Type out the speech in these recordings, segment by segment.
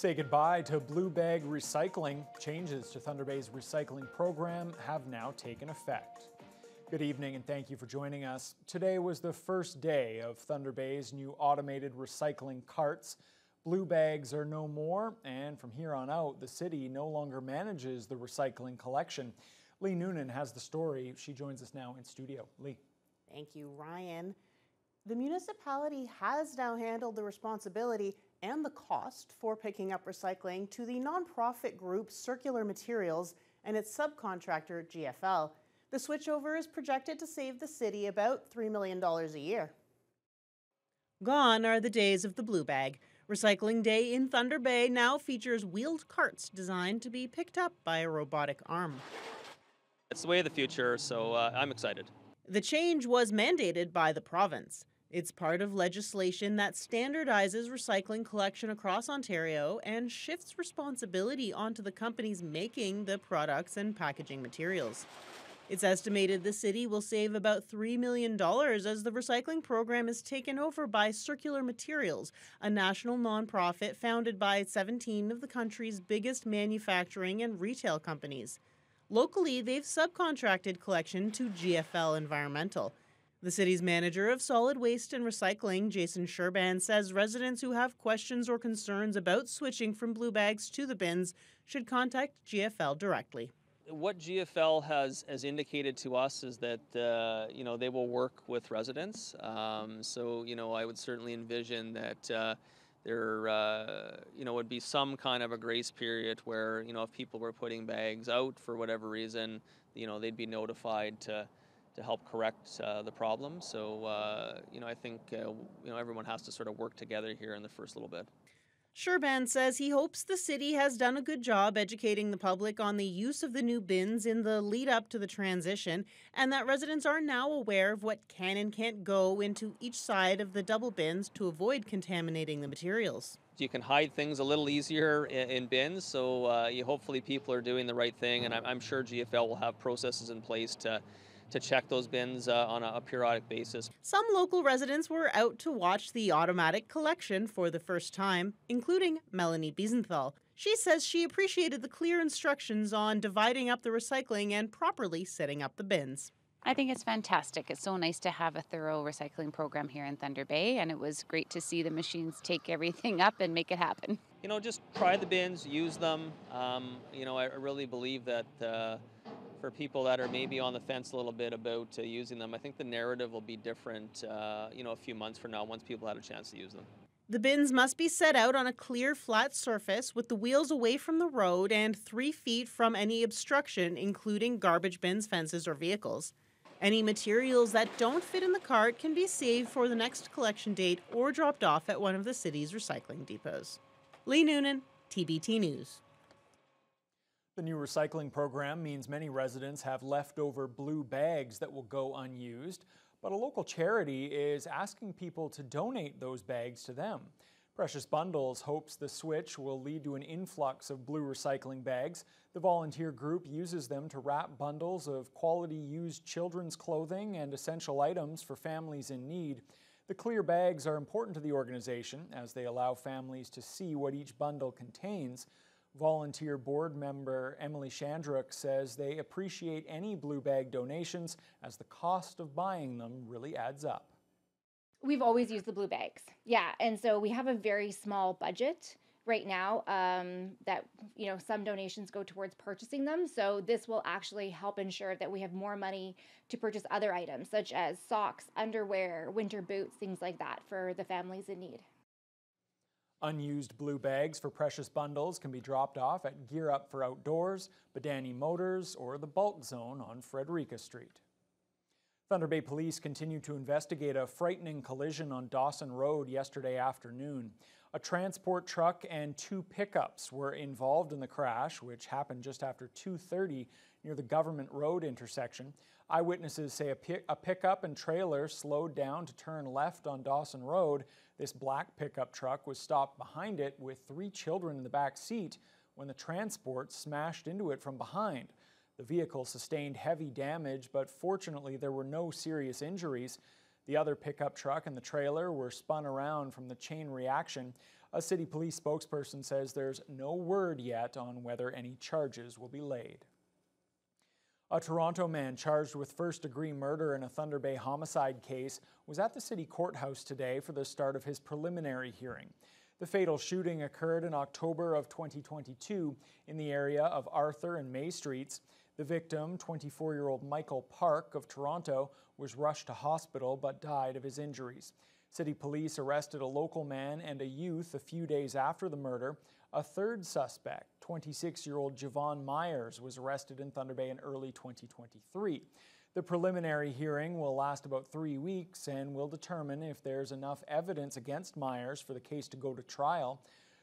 Say goodbye to blue bag recycling. Changes to Thunder Bay's recycling program have now taken effect. Good evening and thank you for joining us. Today was the first day of Thunder Bay's new automated recycling carts. Blue bags are no more, and from here on out, the city no longer manages the recycling collection. Lee Noonan has the story. She joins us now in studio. Lee. Thank you, Ryan. The municipality has now handled the responsibility and the cost for picking up recycling to the nonprofit group Circular Materials and its subcontractor GFL. The switchover is projected to save the city about $3 million a year. Gone are the days of the blue bag. Recycling Day in Thunder Bay now features wheeled carts designed to be picked up by a robotic arm. It's the way of the future, so I'm excited. The change was mandated by the province. It's part of legislation that standardizes recycling collection across Ontario and shifts responsibility onto the companies making the products and packaging materials. It's estimated the city will save about $3 million as the recycling program is taken over by Circular Materials, a national nonprofit founded by 17 of the country's biggest manufacturing and retail companies. Locally, they've subcontracted collection to GFL Environmental. The city's manager of solid waste and recycling, Jason Sherban, says residents who have questions or concerns about switching from blue bags to the bins should contact GFL directly. What GFL has indicated to us is that they will work with residents. So I would certainly envision that there would be some kind of a grace period where if people were putting bags out for whatever reason, they'd be notified to help correct the problem. So I think everyone has to sort of work together here in the first little bit. Sherban says he hopes the city has done a good job educating the public on the use of the new bins in the lead up to the transition, and that residents are now aware of what can and can't go into each side of the double bins to avoid contaminating the materials. You can hide things a little easier in bins, so hopefully people are doing the right thing, and I'm sure GFL will have processes in place to check those bins on a periodic basis. Some local residents were out to watch the automatic collection for the first time, including Melanie Biesenthal. She says she appreciated the clear instructions on dividing up the recycling and properly setting up the bins. I think it's fantastic. It's so nice to have a thorough recycling program here in Thunder Bay, and it was great to see the machines take everything up and make it happen. Just try the bins, use them. I really believe that for people that are maybe on the fence a little bit about using them, I think the narrative will be different, a few months from now once people had a chance to use them. The bins must be set out on a clear, flat surface with the wheels away from the road and 3 feet from any obstruction, including garbage bins, fences, or vehicles. Any materials that don't fit in the cart can be saved for the next collection date or dropped off at one of the city's recycling depots. Lee Noonan, TBT News. The new recycling program means many residents have leftover blue bags that will go unused, but a local charity is asking people to donate those bags to them. Precious Bundles hopes the switch will lead to an influx of blue recycling bags. The volunteer group uses them to wrap bundles of quality used children's clothing and essential items for families in need. The clear bags are important to the organization as they allow families to see what each bundle contains. Volunteer board member Emily Shandrook says they appreciate any blue bag donations as the cost of buying them really adds up. We've always used the blue bags. Yeah, and so we have a very small budget right now that, some donations go towards purchasing them. So this will actually help ensure that we have more money to purchase other items such as socks, underwear, winter boots, things like that for the families in need. Unused blue bags for Precious Bundles can be dropped off at Gear Up for Outdoors, Badani Motors, or the Bulk Zone on Frederica Street. Thunder Bay Police continue to investigate a frightening collision on Dawson Road yesterday afternoon. A transport truck and 2 pickups were involved in the crash, which happened just after 2:30 near the Government Road intersection. Eyewitnesses say a pickup and trailer slowed down to turn left on Dawson Road. This black pickup truck was stopped behind it with 3 children in the back seat when the transport smashed into it from behind. The vehicle sustained heavy damage, but fortunately there were no serious injuries. The other pickup truck and the trailer were spun around from the chain reaction. A city police spokesperson says there's no word yet on whether any charges will be laid. A Toronto man charged with first-degree murder in a Thunder Bay homicide case was at the city courthouse today for the start of his preliminary hearing. The fatal shooting occurred in October of 2022 in the area of Arthur and May Streets. The victim, 24-year-old Michael Park of Toronto, was rushed to hospital but died of his injuries. City police arrested a local man and a youth a few days after the murder. A third suspect, 26-year-old Javon Myers, was arrested in Thunder Bay in early 2023. The preliminary hearing will last about 3 weeks and will determine if there's enough evidence against Myers for the case to go to trial.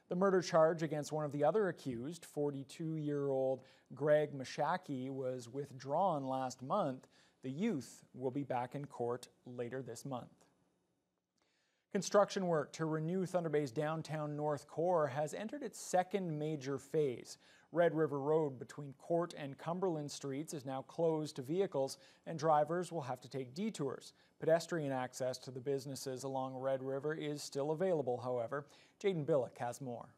The murder charge against one of the other accused, 42-year-old Greg Mashaki, was withdrawn last month. The youth will be back in court later this month. Construction work to renew Thunder Bay's downtown North Core has entered its second major phase. Red River Road between Court and Cumberland Streets is now closed to vehicles, and drivers will have to take detours. Pedestrian access to the businesses along Red River is still available, however. Jaden Billick has more.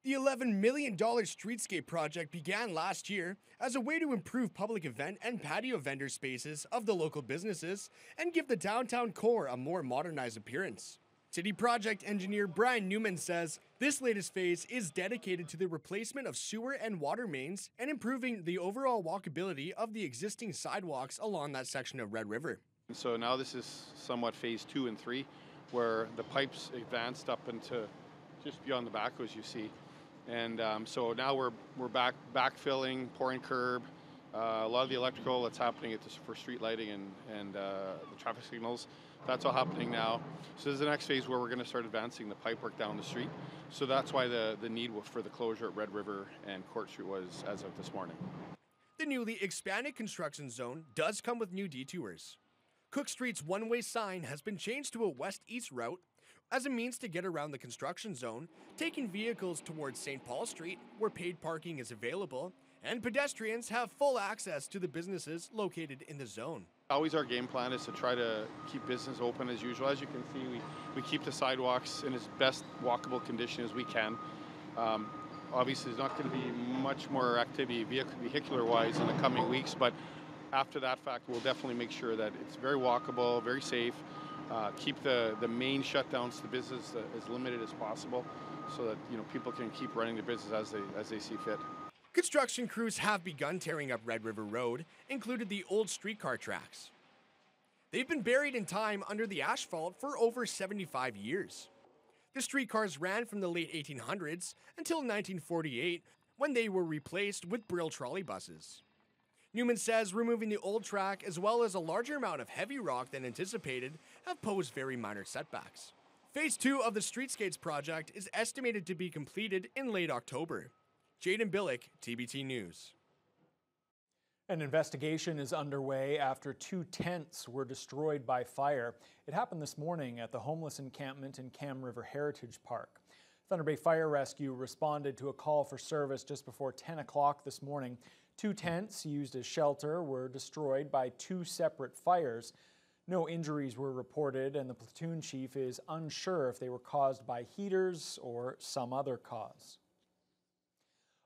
The $11 million streetscape project began last year as a way to improve public event and patio vendor spaces of the local businesses and give the downtown core a more modernized appearance. City project engineer Brian Newman says this latest phase is dedicated to the replacement of sewer and water mains and improving the overall walkability of the existing sidewalks along that section of Red River. So now this is somewhat phase 2 and 3, where the pipes advanced up into just beyond the backhoes you see. And so now we're backfilling, pouring curb. A lot of the electrical that's happening for street lighting and the traffic signals, that's all happening now. So this is the next phase where we're going to start advancing the pipe work down the street. So that's why the need for the closure at Red River and Court Street was as of this morning. The newly expanded construction zone does come with new detours. Cook Street's one-way sign has been changed to a west-east route as a means to get around the construction zone, taking vehicles towards St. Paul Street, where paid parking is available, and pedestrians have full access to the businesses located in the zone. Always our game plan is to try to keep business open as usual. As you can see, we keep the sidewalks in as best walkable condition as we can. Obviously, there's not going to be much more activity vehicular-wise in the coming weeks, but after that fact, we'll definitely make sure that it's very walkable, very safe. Keep the main shutdowns to the business as limited as possible, so that people can keep running their business as they see fit. Construction crews have begun tearing up Red River Road, included the old streetcar tracks. They've been buried in time under the asphalt for over 75 years. The streetcars ran from the late 1800s until 1948, when they were replaced with Brill trolley buses. Newman says removing the old track as well as a larger amount of heavy rock than anticipated have posed very minor setbacks. Phase 2 of the Streetscapes project is estimated to be completed in late October. Jaden Billick, TBT News. An investigation is underway after 2 tents were destroyed by fire. It happened this morning at the homeless encampment in Cam River Heritage Park. Thunder Bay Fire Rescue responded to a call for service just before 10 o'clock this morning. 2 tents used as shelter were destroyed by 2 separate fires. No injuries were reported, and the platoon chief is unsure if they were caused by heaters or some other cause.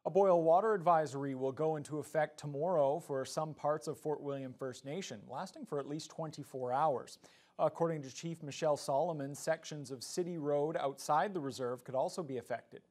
A boil water advisory will go into effect tomorrow for some parts of Fort William First Nation, lasting for at least 24 hours. According to Chief Michelle Solomon, sections of City Road outside the reserve could also be affected.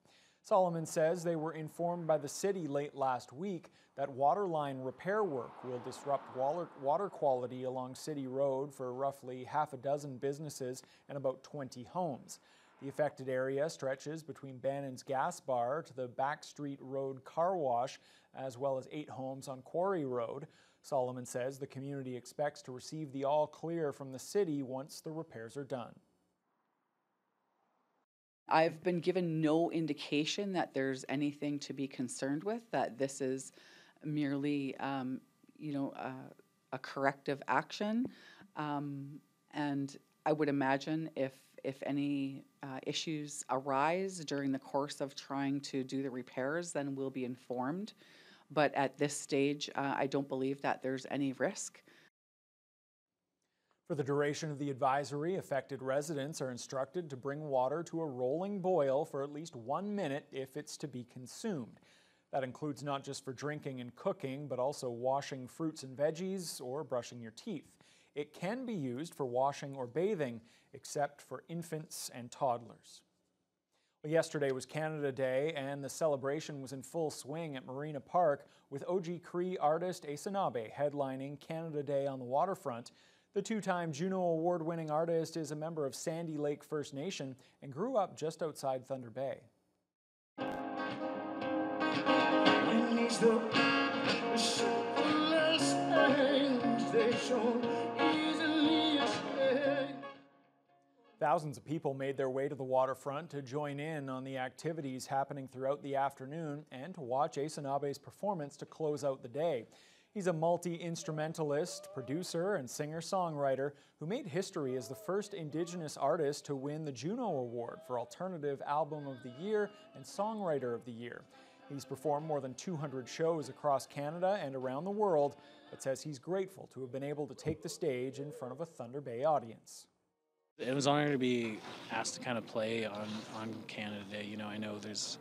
Solomon says they were informed by the city late last week that waterline repair work will disrupt water quality along City Road for roughly half a dozen businesses and about 20 homes. The affected area stretches between Bannon's Gas Bar to the Backstreet Road Car Wash, as well as 8 homes on Quarry Road. Solomon says the community expects to receive the all clear from the city once the repairs are done. I've been given no indication that there's anything to be concerned with, that this is merely, a corrective action. And I would imagine if any issues arise during the course of trying to do the repairs, then we'll be informed. But at this stage, I don't believe that there's any risk. For the duration of the advisory, affected residents are instructed to bring water to a rolling boil for at least 1 minute if it's to be consumed. That includes not just for drinking and cooking, but also washing fruits and veggies or brushing your teeth. It can be used for washing or bathing, except for infants and toddlers. Well, yesterday was Canada Day, and the celebration was in full swing at Marina Park, with OG Cree artist Asanabe headlining Canada Day on the waterfront. The two-time Juno Award-winning artist is a member of Sandy Lake First Nation and grew up just outside Thunder Bay. Thousands of people made their way to the waterfront to join in on the activities happening throughout the afternoon and to watch Asanabe's performance to close out the day. He's a multi-instrumentalist, producer, and singer-songwriter who made history as the first Indigenous artist to win the Juno Award for Alternative Album of the Year and Songwriter of the Year. He's performed more than 200 shows across Canada and around the world, but says he's grateful to have been able to take the stage in front of a Thunder Bay audience. It was an honor to be asked to kind of play on Canada Day. You know, I know there's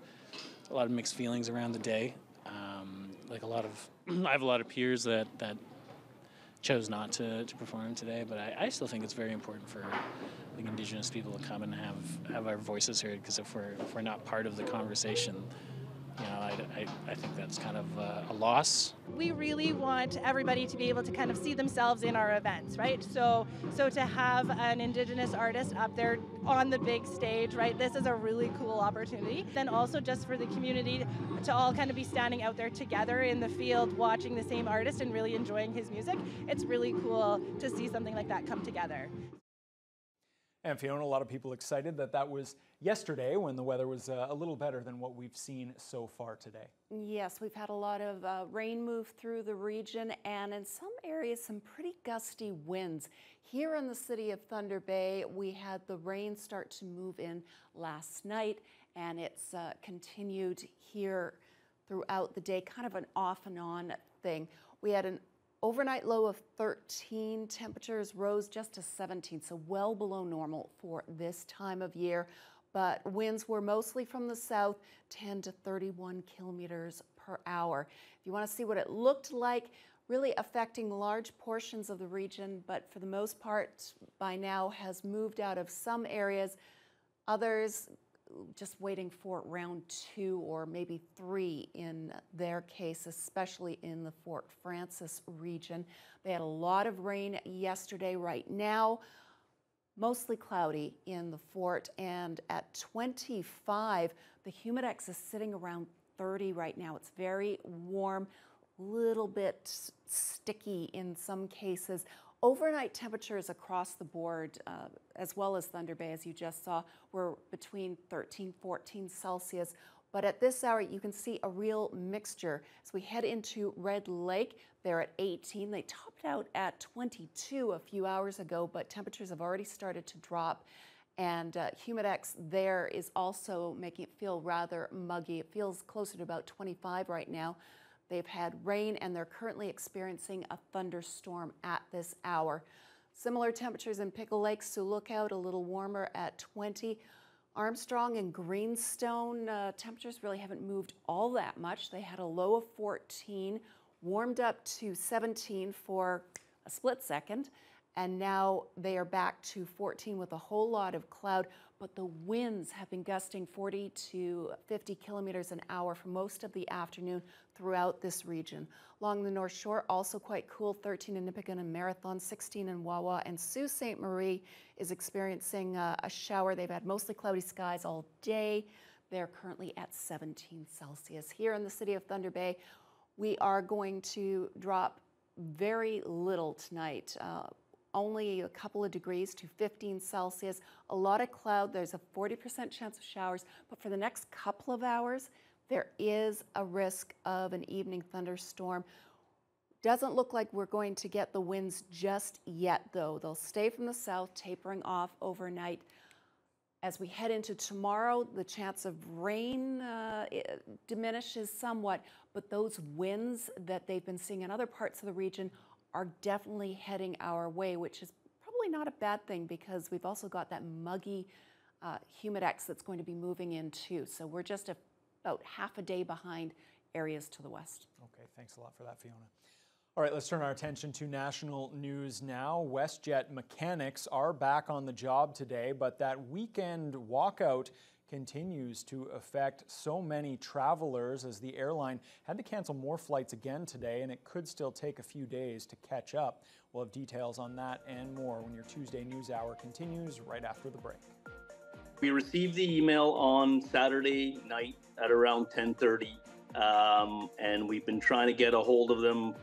a lot of mixed feelings around the day. I have a lot of peers that chose not to perform today, but I still think it's very important for Indigenous people to come and have our voices heard, because if we're not part of the conversation, you know, I think that's kind of a loss. We really want everybody to be able to kind of see themselves in our events, right? So to have an Indigenous artist up there on the big stage, right? This is a really cool opportunity. Then also just for the community to all kind of be standing out there together in the field, watching the same artist and really enjoying his music. It's really cool to see something like that come together. And Fiona, a lot of people excited that was yesterday when the weather was a little better than what we've seen so far today. Yes, we've had a lot of rain move through the region, and in some areas some pretty gusty winds. Here in the city of Thunder Bay, we had the rain start to move in last night, and it's continued here throughout the day, kind of an off and on thing. We had an overnight low of 13, temperatures rose just to 17, so well below normal for this time of year. But winds were mostly from the south, 10 to 31 kilometers per hour. If you want to see what it looked like, really affecting large portions of the region, but for the most part by now has moved out of some areas. Others just waiting for round 2 or maybe 3 in their case, especially in the Fort Frances region. They had a lot of rain yesterday. Right now, mostly cloudy in the fort, and at 25, the humidex is sitting around 30 right now. It's very warm, a little bit sticky in some cases. Overnight temperatures across the board, as well as Thunder Bay, as you just saw, were between 13, 14 Celsius. But at this hour, you can see a real mixture. As we head into Red Lake, they're at 18. They topped out at 22 a few hours ago, but temperatures have already started to drop. And humidex there is also making it feel rather muggy. It feels closer to about 25 right now. They've had rain, and they're currently experiencing a thunderstorm at this hour. Similar temperatures in Pickle Lake, so look out, a little warmer at 20. Armstrong and Greenstone, temperatures really haven't moved all that much. They had a low of 14, warmed up to 17 for a split second, and now they are back to 14 with a whole lot of cloud, but the winds have been gusting 40 to 50 kilometers an hour for most of the afternoon throughout this region. Along the North Shore, also quite cool, 13 in Nipigon and Marathon, 16 in Wawa, and Sault Ste. Marie is experiencing a shower. They've had mostly cloudy skies all day. They're currently at 17 Celsius. Here in the city of Thunder Bay, we are going to drop very little tonight. Only a couple of degrees to 15 Celsius. A lot of cloud. There's a 40% chance of showers. But for the next couple of hours, there is a risk of an evening thunderstorm. Doesn't look like we're going to get the winds just yet, though. They'll stay from the south, tapering off overnight. As we head into tomorrow, the chance of rain diminishes somewhat, but those winds that they've been seeing in other parts of the region are definitely heading our way, which is probably probably not a bad thing because we've also got that muggy humidex that's going to be moving in too. So we're just about half a day behind areas to the west. Okay, thanks a lot for that, Fiona. All right, let's turn our attention to national news now. WestJet mechanics are back on the job today, but that weekend walkout continues to affect so many travelers as the airline had to cancel more flights again today, and it could still take a few days to catch up. We'll have details on that and more when your Tuesday News Hour continues right after the break. We received the email on Saturday night at around 10:30, and we've been trying to get a hold of them.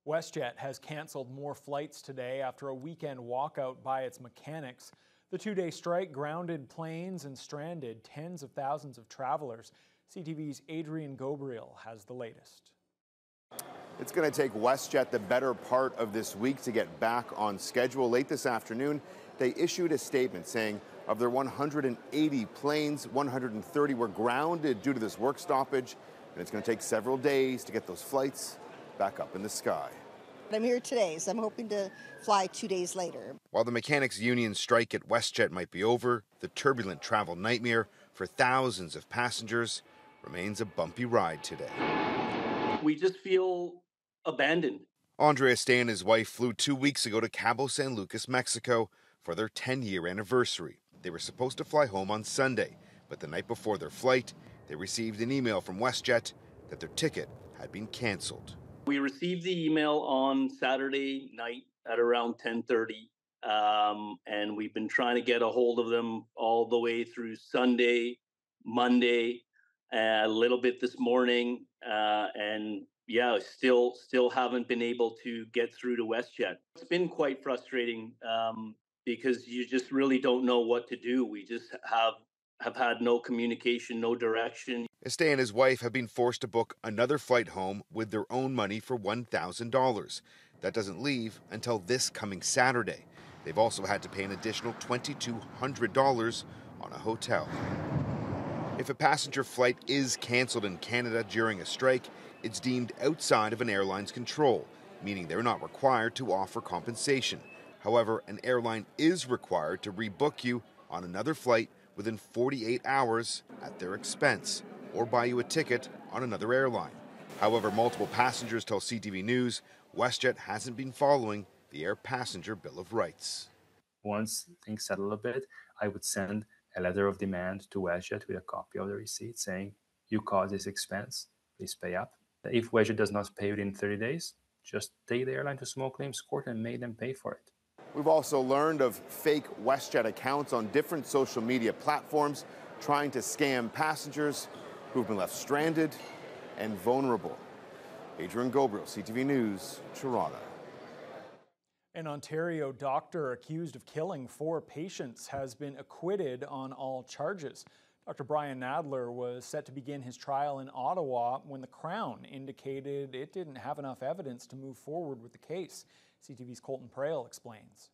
WestJet has canceled more flights today after a weekend walkout by its mechanics. The two-day strike grounded planes and stranded tens of thousands of travelers. CTV's Adrian Gobriel has the latest. It's going to take WestJet the better part of this week to get back on schedule. Late this afternoon, they issued a statement saying of their 180 planes, 130 were grounded due to this work stoppage, and it's going to take several days to get those flights back up in the sky. I'm here today, so I'm hoping to fly 2 days later. While the mechanics' union strike at WestJet might be over, the turbulent travel nightmare for thousands of passengers remains a bumpy ride today. We just feel abandoned. Andrea Stay and his wife flew 2 weeks ago to Cabo San Lucas, Mexico for their 10-year anniversary. They were supposed to fly home on Sunday, but the night before their flight, they received an email from WestJet that their ticket had been canceled. We received the email on Saturday night at around 10:30, and we've been trying to get a hold of them all the way through Sunday, Monday, a little bit this morning, and yeah, still haven't been able to get through to WestJet. It's been quite frustrating because you just really don't know what to do. We just have had no communication, no direction. Estee and his wife have been forced to book another flight home with their own money for $1,000. That doesn't leave until this coming Saturday. They've also had to pay an additional $2,200 on a hotel. If a passenger flight is cancelled in Canada during a strike, it's deemed outside of an airline's control, meaning they're not required to offer compensation. However, an airline is required to rebook you on another flight within 48 hours at their expense, or buy you a ticket on another airline. However, multiple passengers tell CTV News WestJet hasn't been following the Air Passenger Bill of Rights. Once things settle a bit, I would send a letter of demand to WestJet with a copy of the receipt saying, you caused this expense, please pay up. If WestJet does not pay within 30 days, just take the airline to small claims court and make them pay for it. We've also learned of fake WestJet accounts on different social media platforms trying to scam passengers who've been left stranded and vulnerable. Adrian Gobriel, CTV News, Toronto. An Ontario doctor accused of killing 4 patients has been acquitted on all charges. Dr. Brian Nadler was set to begin his trial in Ottawa when the Crown indicated it didn't have enough evidence to move forward with the case. CTV's Colton Prale explains.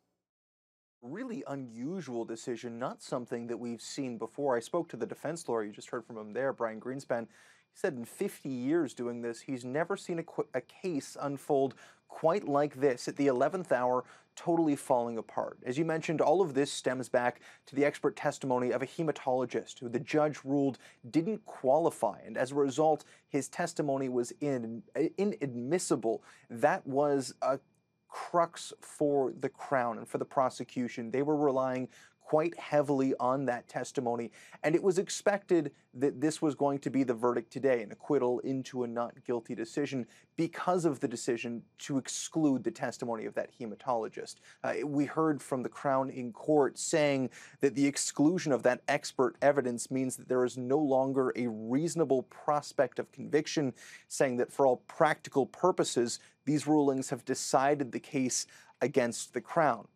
Really unusual decision, not something that we've seen before. I spoke to the defense lawyer, you just heard from him there, Brian Greenspan. He said in 50 years doing this, he's never seen a case unfold quite like this at the 11th hour, totally falling apart. As you mentioned, all of this stems back to the expert testimony of a hematologist who the judge ruled didn't qualify, and as a result, his testimony was inadmissible. That was a crux for the Crown and for the prosecution. They were relying quite heavily on that testimony, and it was expected that this was going to be the verdict today, an acquittal into a not guilty decision because of the decision to exclude the testimony of that hematologist. We heard from the Crown in court saying that the exclusion of that expert evidence means that there is no longer a reasonable prospect of conviction, saying that for all practical purposes, these rulings have decided the case against the Crown.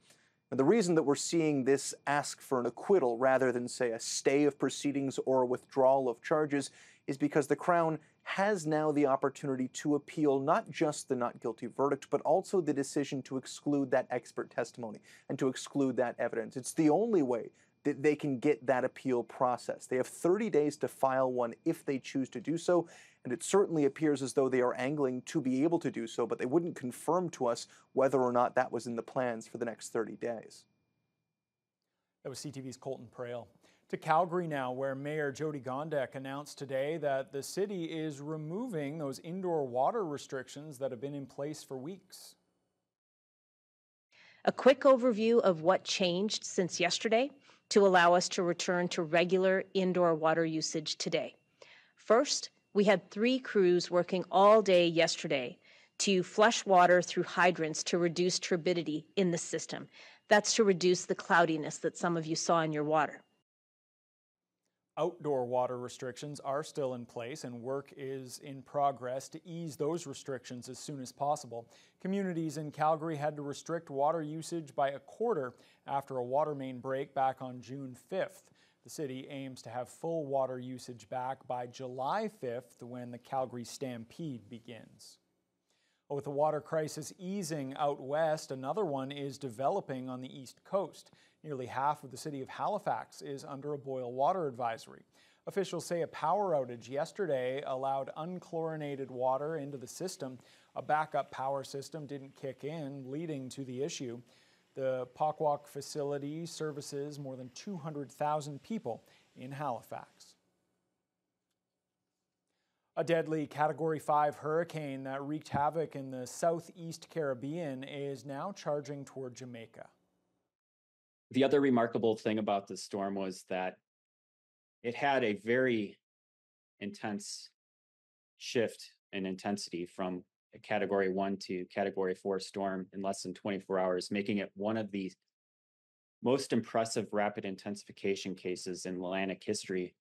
And the reason that we're seeing this ask for an acquittal rather than, say, a stay of proceedings or a withdrawal of charges is because the Crown has now the opportunity to appeal not just the not guilty verdict, but also the decision to exclude that expert testimony and to exclude that evidence. It's the only way that they can get that appeal process. They have 30 days to file one if they choose to do so, and it certainly appears as though they are angling to be able to do so, but they wouldn't confirm to us whether or not that was in the plans for the next 30 days. That was CTV's Colton Prale. To Calgary now, where Mayor Jyoti Gondek announced today that the city is removing those indoor water restrictions that have been in place for weeks. A quick overview of what changed since yesterday to allow us to return to regular indoor water usage today. First, we had 3 crews working all day yesterday to flush water through hydrants to reduce turbidity in the system. That's to reduce the cloudiness that some of you saw in your water. Outdoor water restrictions are still in place, and work is in progress to ease those restrictions as soon as possible. Communities in Calgary had to restrict water usage by a quarter after a water main break back on June 5th. The city aims to have full water usage back by July 5th when the Calgary Stampede begins. With the water crisis easing out west, another one is developing on the east coast. Nearly half of the city of Halifax is under a boil water advisory. Officials say a power outage yesterday allowed unchlorinated water into the system. A backup power system didn't kick in, leading to the issue. The Pockwalk facility services more than 200,000 people in Halifax. A deadly Category 5 hurricane that wreaked havoc in the southeast Caribbean is now charging toward Jamaica. The other remarkable thing about the storm was that it had a very intense shift in intensity from a Category 1 to Category 4 storm in less than 24 hours, making it one of the most impressive rapid intensification cases in Atlantic history.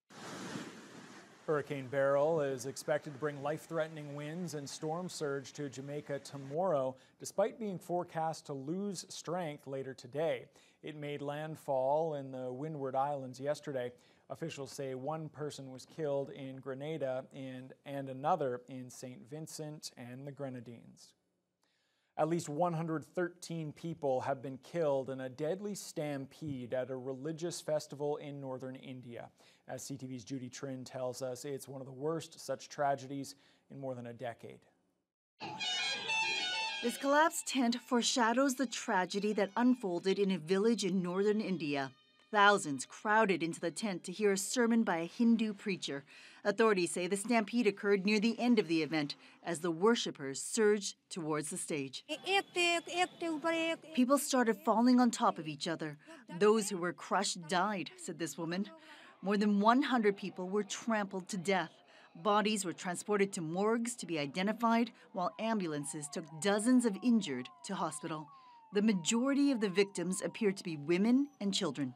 Hurricane Beryl is expected to bring life-threatening winds and storm surge to Jamaica tomorrow, despite being forecast to lose strength later today. It made landfall in the Windward Islands yesterday. Officials say one person was killed in Grenada and another in St. Vincent and the Grenadines. At least 113 people have been killed in a deadly stampede at a religious festival in northern India. As CTV's Judy Trin tells us, it's one of the worst such tragedies in more than a decade. This collapsed tent foreshadows the tragedy that unfolded in a village in northern India. Thousands crowded into the tent to hear a sermon by a Hindu preacher. Authorities say the stampede occurred near the end of the event as the worshippers surged towards the stage. People started falling on top of each other. Those who were crushed died, said this woman. More than 100 people were trampled to death. Bodies were transported to morgues to be identified, while ambulances took dozens of injured to hospital. The majority of the victims appeared to be women and children.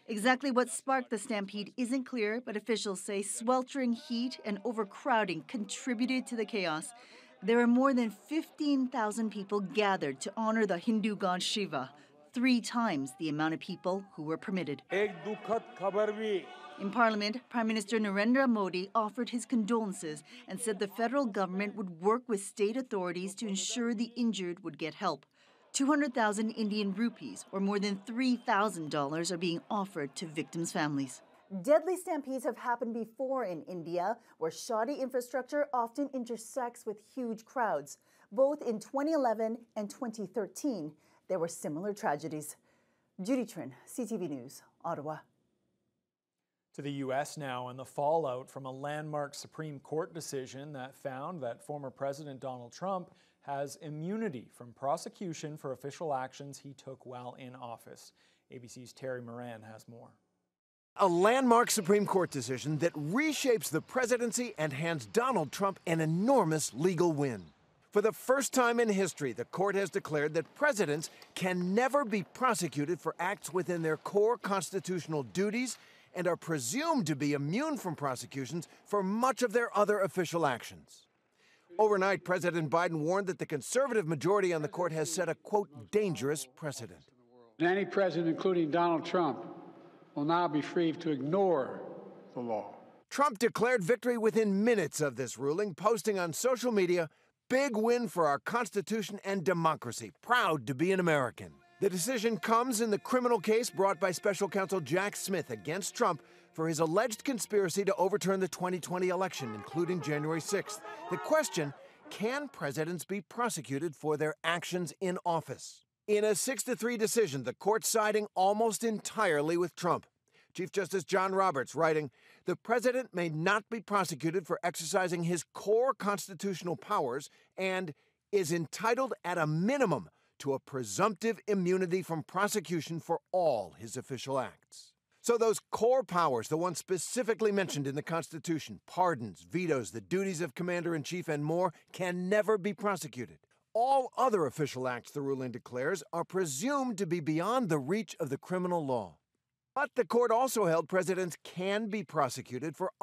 Exactly what sparked the stampede isn't clear, but officials say sweltering heat and overcrowding contributed to the chaos. There are more than 15,000 people gathered to honor the Hindu god Shiva, 3 times the amount of people who were permitted. In Parliament, Prime Minister Narendra Modi offered his condolences and said the federal government would work with state authorities to ensure the injured would get help. 200,000 Indian rupees, or more than $3,000, are being offered to victims' families. Deadly stampedes have happened before in India, where shoddy infrastructure often intersects with huge crowds. Both in 2011 and 2013, there were similar tragedies. Judy Trin, CTV News, Ottawa. To the U.S. now, and the fallout from a landmark Supreme Court decision that found that former President Donald Trump has immunity from prosecution for official actions he took while in office. ABC's Terry Moran has more. A landmark Supreme Court decision that reshapes the presidency and hands Donald Trump an enormous legal win. For the first time in history, the court has declared that presidents can never be prosecuted for acts within their core constitutional duties and are presumed to be immune from prosecutions for much of their other official actions. Overnight, President Biden warned that the conservative majority on the court has set a, quote, dangerous precedent. Any president, including Donald Trump, will now be free to ignore the law. Trump declared victory within minutes of this ruling, posting on social media, "Big win for our Constitution and democracy. Proud to be an American." The decision comes in the criminal case brought by special counsel Jack Smith against Trump for his alleged conspiracy to overturn the 2020 election, including January 6th. The question, can presidents be prosecuted for their actions in office? In a 6-3 decision, the court siding almost entirely with Trump. Chief Justice John Roberts writing, "The president may not be prosecuted for exercising his core constitutional powers and is entitled at a minimum to a presumptive immunity from prosecution for all his official acts." So those core powers, the ones specifically mentioned in the Constitution, pardons, vetoes, the duties of commander-in-chief, and more, can never be prosecuted. All other official acts, the ruling declares, are presumed to be beyond the reach of the criminal law. But the court also held presidents can be prosecuted for